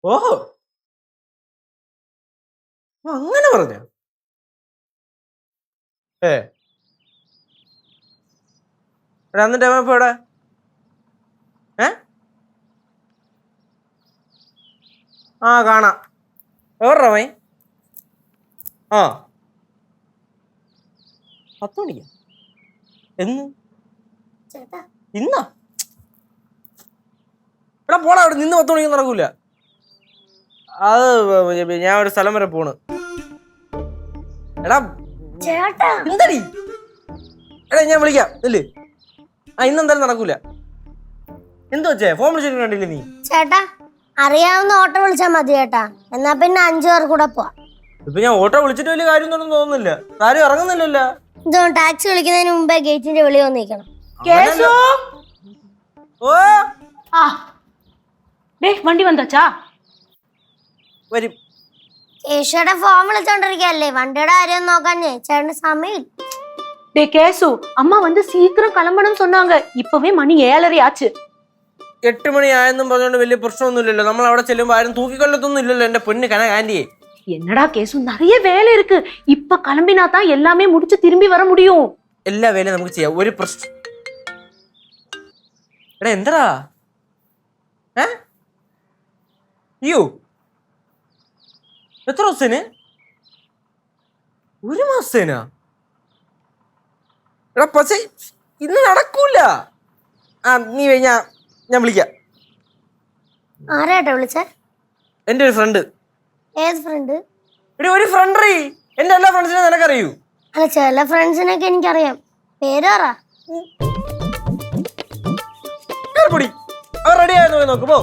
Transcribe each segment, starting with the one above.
ഓഹോ, അങ്ങനെ പറഞ്ഞ എന്നിട്ട് അവൻ ഇപ്പൊ എവിടെ? ആ കാണാം. എവിടെടാ മൈ? ആ 10 മണിക്കാ? എന്ന്? ഇന്നാ? എടാ പോടാ, അവിടെ നിന്ന് 10 മണിക്ക് നടക്കൂല. അത് ഞാൻ ഒരു സ്ഥലം വരെ പോണ്. എടാ എന്തടി? എടാ ഞാൻ വിളിക്കാം ഇല്ലേ? ഇന്നെന്തായാലും നടക്കൂല. എന്ത് വെച്ചേ? ഫോൺ വിളിച്ചിട്ട് കണ്ടില്ലേ നീ? ചേട്ടാ അറിയാവുന്ന ഓട്ടോ വിളിച്ചാ മതി ചേട്ടാ. എന്നാ പിന്നെ 5 പേർ കൂടെ പോവാം. ഇപ്പൊ ഞാൻ ഓട്ടോ വിളിച്ചിട്ട് വലിയ കാര്യം ഒന്നും തോന്നുന്നില്ല. ആരും ഇറങ്ങുന്നില്ലല്ലോ. ഇതൊന്നും ടാക്സി വിളിക്കുന്നതിന് മുമ്പേ ഗേറ്റിന്റെ വെളി വന്നിരിക്കണം. വണ്ടി വന്നാച്ചാ? വരും. കേശുടെ ഫോൺ വിളിച്ചോണ്ടിരിക്കല്ലേ, വണ്ടിയുടെ കാര്യം നോക്കാഞ്ഞേ ചേട്ടന് സമയം. டே கேசு, அம்மா வந்து சீக்கிரம் கிளம்பணும்னு சொன்னாங்க. இப்பவே மணி 7:30 ஆச்சு. 8 മണി ആയെന്നും പറഞ്ഞോണ്ട് വലിയ പ്രശ്നമൊന്നുമില്ലല്ലോ. നമ്മൾ അവിടെ ചെല്ലുമ്പോ ആരും തൂക്കിക്കൊല്ലത്തൊന്നും ഇല്ലല്ലോ എന്റെ പൊന്ന് ആന്റിയെ. என்னடா கேசு, நிறைய வேலை இருக்கு. இப்ப கிளம்பினா தான் எல்லாமே முடிச்சு திரும்பி வர முடியும். എല്ലാ വേലയും നമുക്ക് ചെയ്യാം, ഒരു പ്രശ്നം. എടാ എന്താ യോ എത്ര ദിവസത്തിന്? 1 മാസത്തേനാ? എടാ പക്ഷേ ഇന്ന് നടക്കൂല. നീ ഞാൻ വിളിക്കാം. ആരാട്ടാ വിളിച്ചേ? എന്റെ ഒരു ഫ്രണ്ട്. ഏത് ഫ്രണ്ട്? ഒരു ഫ്രണ്ട്. എന്റെ എല്ലാ ഫ്രണ്ട്സിനെ നിനക്കറിയൂ? അല്ല, ചില ഫ്രണ്ട്സിനൊക്കെ എനിക്കറിയാം. പേര് പറ. അവർ റെഡി ആയെന്ന് നോക്കുമ്പോ.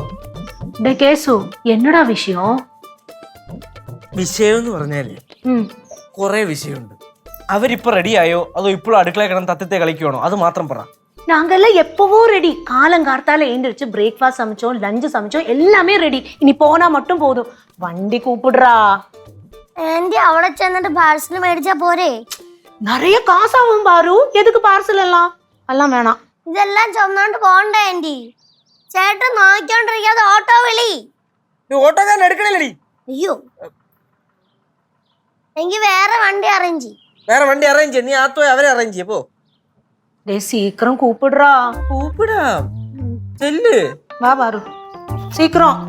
டே கேசு, என்னடா விஷயம்? വിഷയം എന്ന് പറഞ്ഞാല് കൊറേ വിഷയമുണ്ട്. അവരിപ്പോ റെഡി ആയോ അതോ ഇപ്പോഴും അടുക്കള കിടന്ന് തത്തത്തെ കളിക്കുവാണോ? அது മാത്രം പറ. நாங்கெல்லாம் எப்பவோ ரெடி. காலங்கார்த்தால எழுந்திரிச்சு பிரேக்ஃபாஸ்ட் சமைச்சோம், லஞ்ச் சமைச்சோம், எல்லாமே ரெடி. இனி போனா மட்டும் போதும். வண்டி கூப்பிடுறா. ആന്റി അവിടെ ചെന്നിട്ട് പാഴ്സൽ മേടിച്ചാ പോരെ? நிறைய காசாவும் பாரு. எதுக்கு பார்சல் எல்லாம் வேணாம். ഇതെല്ലാം ചുമന്നോണ്ട് പോണ്ടേ ആന്റി? ചേട്ടൻ നോക്കിക്കൊണ്ടിരിക്കാതെ ഓട്ടോ വിളി. ഓട്ടോക്കാരൻ എടുക്കണില്ലടി. അയ്യോ, എനിക്ക് വേറെ വണ്ടി അറേഞ്ച് ചെയ്യും. വേറെ വണ്ടി അറേഞ്ച് ചെയ്യ. നീ ആത്തോയി അവരെ അറേഞ്ച് ചെയ്യപ്പോ. சீக்கிரம் கூப்பிடுறா. கூப்பிடாம் செல்லு. வா பாரு சீக்கிரம்.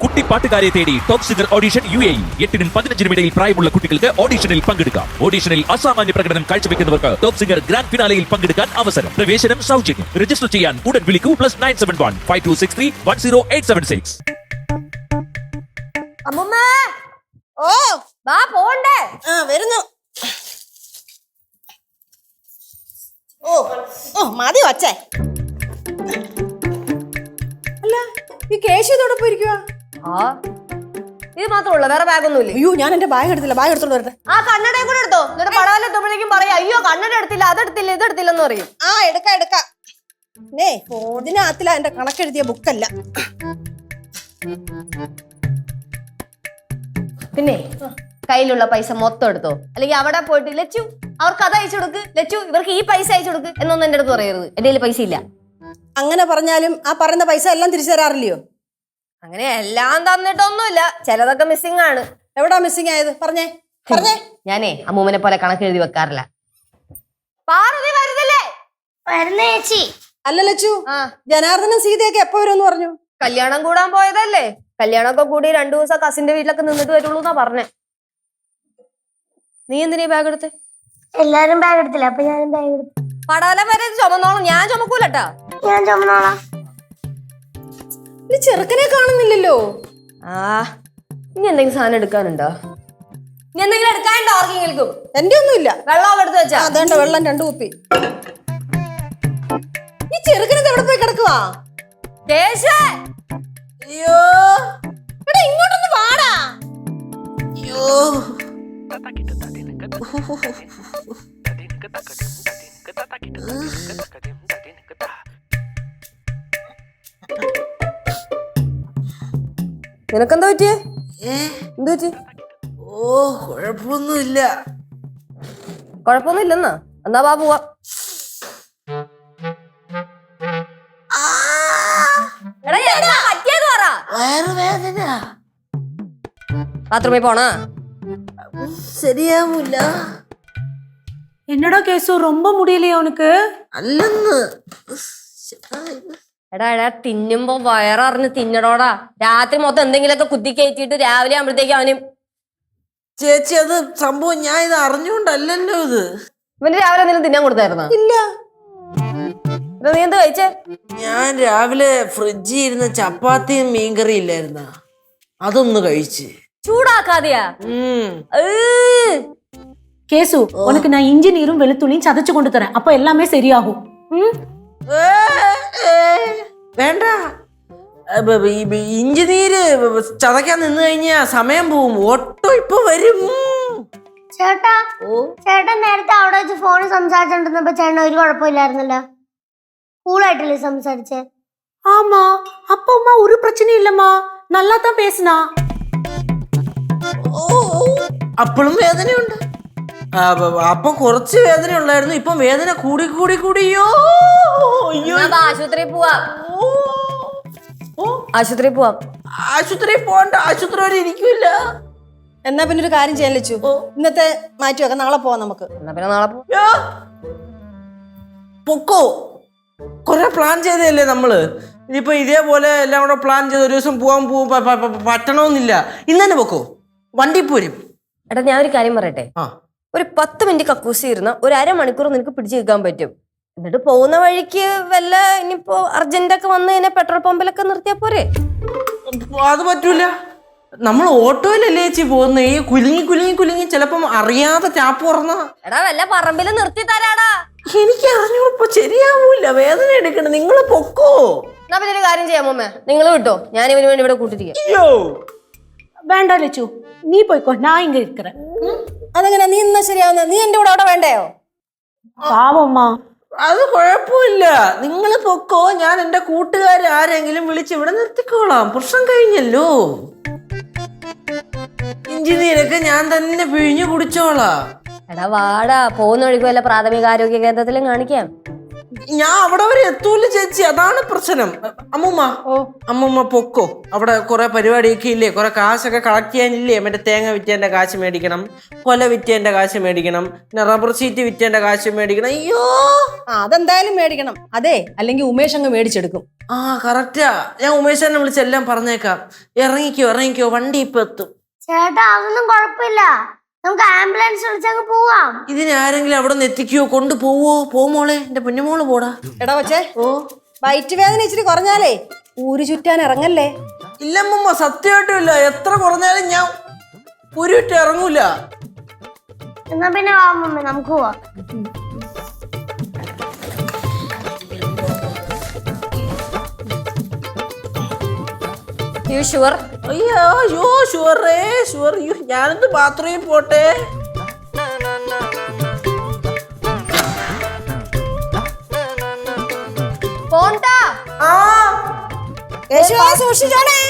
കുട്ടി പാട്ടുകാരെ തേടി ടോപ്പ് സിംഗർ ഓഡിഷൻ UAE. 8-നും 15-നും ഇടയിൽ പ്രായമുള്ള കുട്ടികൾക്ക് ഓഡിഷനിൽ പങ്കെടുക്കാം. ഓഡിഷനിൽ അസാമാന്യ പ്രകടനം കാഴ്ചവെക്കുന്നവർക്ക് ടോപ്പ് സിംഗർ ഗ്രാൻഡ് ഫിനാലയിൽ പങ്കെടുക്കാൻ അവസരം. പ്രവേശനം സൗജന്യം. രജിസ്റ്റർ ചെയ്യാൻ ഉടൻ വിളിക്കൂ. +971 5263 10876. അമ്മൂമ്മ, ഓ വാ പോണ്ടേ. വരുന്നു. മതി വച്ചേ. അല്ല, ഈ കേശു ഇതോടൊപ്പം ഇരിക്കുക? ഇത് മാത്രമല്ല, വേറെ ബാഗൊന്നുമില്ല. അയ്യോ, ഞാൻ എന്റെ ബാഗ് എടുത്തില്ല. ബാഗ് എടുത്തോണ്ട് വരട്ടെ. ആ കണ്ണടയും കൂടെ എടുത്തോ. എന്നിട്ട് പടവലെത്തുമ്പോഴേക്കും പറയാം, അയ്യോ കണ്ണട എടുത്തില്ല, അതെടുത്തില്ല, ഇതെടുത്തില്ലെന്ന് പറയും. എടുക്കാം. ഇതിനകത്തില എന്റെ കണക്കെഴുതിയ ബുക്കല്ല. പിന്നെ കയ്യിലുള്ള പൈസ മൊത്തം എടുത്തോ. അല്ലെങ്കിൽ അവിടെ പോയിട്ട് ലച്ചു അവർക്ക് അത് അയച്ചു കൊടുക്ക്, ലച്ചു ഇവർക്ക് ഈ പൈസ അയച്ചു കൊടുക്ക് എന്നൊന്നും എന്റെ അടുത്ത് പറയരുത്. എന്റെ കയ്യിൽ പൈസ ഇല്ല. അങ്ങനെ പറഞ്ഞാലും ആ പറയുന്ന പൈസ എല്ലാം തിരിച്ചു തരാറില്ലയോ? അങ്ങനെ എല്ലാം തന്നിട്ടൊന്നുമില്ല, ചിലതൊക്കെ മിസ്സിംഗ് ആണ്. എവിടാ മിസ്സിംഗ് ആയത്? പറഞ്ഞേ. ഞാനേ അമ്മൂമ്മനെ പോലെ കണക്കെഴുതി വെക്കാറില്ല. പാർവതി വരുന്നില്ലേ? വരുന്ന ചേച്ചി. അല്ല ലച്ചു, ജനാർദ്ദനും സീതയൊക്കെ എപ്പോ വരുമെന്ന് പറഞ്ഞു? കല്യാണം കൂടാൻ പോയതല്ലേ. കല്യാണമൊക്കെ കൂടി 2 ദിവസം കസിന്റെ വീട്ടിലൊക്കെ നിന്നിട്ട് വരുള്ളൂ എന്നാ പറഞ്ഞേ. നീ എന്തിനാ ബാഗ് എടുത്തേ? എല്ലാരും ബാഗ് എടുത്തില്ല, അപ്പൊ ഞാനും ബാഗ് എടുത്തു. പടവലം വരെ ചുമന്നോളാം, ഞാൻ ചുമക്കൂലട്ടാ. ഞാൻ ചുമന്നോളാം. ചെറുക്കനെ കാണുന്നില്ലല്ലോ. ഇനി എന്തെങ്കിലും സാധനം എടുക്കാനുണ്ടോ? ഇനി എന്തെങ്കിലും എടുക്കാനുണ്ടോ ആർക്കെങ്കിലും? എന്റെ ഒന്നുമില്ല. വെള്ളം എടുത്ത് വെച്ചാ? അതേണ്ട, വെള്ളം 2 കുപ്പി. ഈ ചെറുക്കനെ എവിടെ പോയി കിടക്കുവാ? അയ്യോ, എടാ ഇങ്ങോട്ടൊന്ന് വാടാ. അയ്യോ, നിനക്കെന്താ പറ്റിയേ? എന്ത് പറ്റി? കുഴപ്പമൊന്നുമില്ല. കുഴപ്പമൊന്നുമില്ലെന്നാ? എന്നാ വാ പോവാ. ബാത്റൂമിൽ പോണാ? ശരിയാവൂല. என்னடா கேசு ரொம்ப முடியலையா உனக்கு? അല്ലെന്ന്. എടാ തിന്നുമ്പോ വയററിഞ്ഞ് തിന്നടോടാ. രാത്രി മൊത്തം എന്തെങ്കിലുമൊക്കെ കുത്തി കയറ്റിയിട്ട് രാവിലെ ആകുമ്പോഴത്തേക്ക് അവന്. ചേച്ചി അത് സംഭവം ഞാൻ ഇത് അറിഞ്ഞുകൊണ്ടല്ലോ ഇത്. ഇവന് രാവിലെ എന്തെങ്കിലും തിന്നാൻ കൊടുത്തായിരുന്നോ? ഇല്ല. നീ എന്ത് കഴിച്ചേ? ഞാൻ രാവിലെ ഫ്രിഡ്ജിൽ ഇരുന്ന ചപ്പാത്തിയും മീൻകറി ഇല്ലായിരുന്ന, അതൊന്ന് കഴിച്ച്. ചൂടാക്കാതെയാ? கேசு உனக்கு நான் இஞ்சி நீரும் வெளுத்துள்ளியும் சதைச்சு கொண்டு தரேன், அப்ப எல்லாமே சரியாகும். വേണ്ട, ഇഞ്ചി നീര് ചതയ്ക്കാൻ നിന്ന് കഴിഞ്ഞാ സമയം പോവും. ഓട്ടോ ഇപ്പൊ വരും. ചേട്ടാ ചേട്ടൻ നേരത്തെ അവിടെ വെച്ച് ഫോണിൽ സംസാരിച്ചോണ്ടിരുന്നപ്പോ ചേട്ടൻ ഒരു കുഴപ്പമില്ലായിരുന്നല്ലോ, കൂളായിട്ടല്ലേ സംസാരിച്ചേ? ஆமா, அப்பா அம்மா ஒரு பிரச்சனையும் இல்லம்மா, நல்லா தான் பேசினா. അപ്പോഴും വേദനയുണ്ട്. അപ്പൊ കുറച്ച് വേദന ഉണ്ടായിരുന്നു, ഇപ്പം വേദന കൂടി കൂടി കൂടിയോ. ആശുപത്രി പോവാം. ആശുപത്രി പോവാം. ആശുപത്രി പോണ്ട, ആശുപത്രി വരെ ഇരിക്കില്ല. എന്നാ പിന്നെ ഒരു കാര്യം ചെയ്യാൻ ലച്ചു, ഇന്നത്തെ മാറ്റി വെക്കാം, നാളെ പോവാം നമുക്ക്. എന്നാ പിന്നെ നാളെ പോവാം. പൊക്കോ, കൊറേ പ്ലാൻ ചെയ്തല്ലേ നമ്മള്. ഇനിയിപ്പോ ഇതേപോലെ എല്ലാം കൂടെ പ്ലാൻ ചെയ്ത് ഒരു ദിവസം പറ്റണമെന്നില്ല. ഇന്ന് തന്നെ പൊക്കോ, വണ്ടി പോരും. എടാ ഞാൻ ഒരു കാര്യം പറയട്ടെ, ഒരു 10 മിനിറ്റ് കക്കൂസി ഇരുന്ന ഒരു അരമണിക്കൂർ നിനക്ക് പിടിച്ചു നിൽക്കാൻ പറ്റും. എന്നിട്ട് പോകുന്ന വഴിക്ക് വല്ല ഇനിയിപ്പോ അർജന്റൊക്കെ വന്ന് കഴിഞ്ഞാൽ പെട്രോൾ പമ്പിലൊക്കെ നിർത്തിയാ പോരെ? അത് പറ്റൂല, നമ്മൾ ഓട്ടോയിലല്ലേ ചേച്ചി പോകുന്നത്. ഈ കുലുങ്ങി കുലുങ്ങി കുലുങ്ങി ചിലപ്പം അറിയാതെ ടാപ്പ് തുറന്ന. എടാ വല്ല പറമ്പിൽ നിർത്തി തരാടാ. എനിക്ക് അറിഞ്ഞൂപ്പോ ശരിയാവൂല, വേദന എടുക്കണം. നിങ്ങൾ പൊക്കോ. എന്നാ പിന്നെ ഒരു കാര്യം ചെയ്യാം അമ്മ, നിങ്ങൾ വിട്ടോ, ഞാൻ ഇവന് വേണ്ടി ഇവിടെ കൂട്ടിരിക്കാം. അയ്യോ വേണ്ട ലച്ചു, നീ പോയിക്കോ, ഞാൻ ഇങ്ങ ഇരിക്കറേൻ. അതെങ്ങനെ നീ ഇന്നാ ശരിയാവുന്ന? നീ എന്റെ കൂടെ അവിടെ വേണ്ടയോ? പാവമ്മ. അത് കുഴപ്പമില്ല, നിങ്ങൾ പൊക്കോ. ഞാൻ എന്റെ കൂട്ടുകാരെ ആരെങ്കിലും വിളിച്ച് ഇവിടെ നിർത്തിക്കോളാം. പ്രശ്നം കഴിഞ്ഞല്ലോ. ഇഞ്ചിനീരൊക്കെ ഞാൻ തന്നെ പിഴിഞ്ഞു കുടിച്ചോളാം. എടാ വാടാ, പോകുന്ന വഴിക്ക് വല്ല പ്രാഥമിക ആരോഗ്യ കേന്ദ്രത്തിലും കാണിക്കാം. ഞാൻ അവിടെ വരെ എത്തൂല ചേച്ചി, അതാണ് പ്രശ്നം. അമ്മൂമ്മ പൊക്കോ. അവിടെ കുറെ പരിപാടിയൊക്കെ ഇല്ലേ, കുറെ കാശൊക്കെ കളക്ട് ചെയ്യാനില്ലേ. മറ്റേ തേങ്ങ വിറ്റേന്റെ കാശ് മേടിക്കണം, കൊല വിറ്റേന്റെ കാശ് മേടിക്കണം, പിന്നെ റബ്ബർ ഷീറ്റ് വിറ്റേന്റെ കാശ് മേടിക്കണം. അയ്യോ അതെന്തായാലും മേടിക്കണം. അതെ, അല്ലെങ്കിൽ ഉമേഷ് അങ്ങ് മേടിച്ചെടുക്കും. കറക്റ്റാ. ഞാൻ ഉമേശനെ വിളിച്ചെല്ലാം പറഞ്ഞേക്കാം. ഇറങ്ങിക്കോ, വണ്ടി ഇപ്പൊ എത്തും. ചേട്ടാ അതൊന്നും കുഴപ്പമില്ല, നമുക്ക് ആംബുലൻസ് വിളിച്ചങ്ങ് പോവാം. ഇതിനാരെങ്കിലും അവിടെ നിന്ന് എത്തിക്കോ, കൊണ്ടുപോവോ? പോമോളെ, എന്റെ പൊന്നുമോള് പോടാ. എടാ വച്ചേ, വയറ്റ് വേദന ഇച്ചിരി കുറഞ്ഞാലേ ഊര് ചുറ്റാൻ ഇറങ്ങല്ലേ. ഇല്ലമ്മ, സത്യമായിട്ടും ഇല്ല. എത്ര കുറഞ്ഞാലും ഞാൻ ഉരുവിട്ട് ഇറങ്ങൂല. എന്നാ പിന്നെ വാ മമ്മി, നമുക്ക് പോവാം. ഷുവർ? അയ്യോ ഷുവർ. ഞാനൊന്ന് ബാത്റൂമിൽ പോട്ടെ. സൂക്ഷിച്ചോണേ.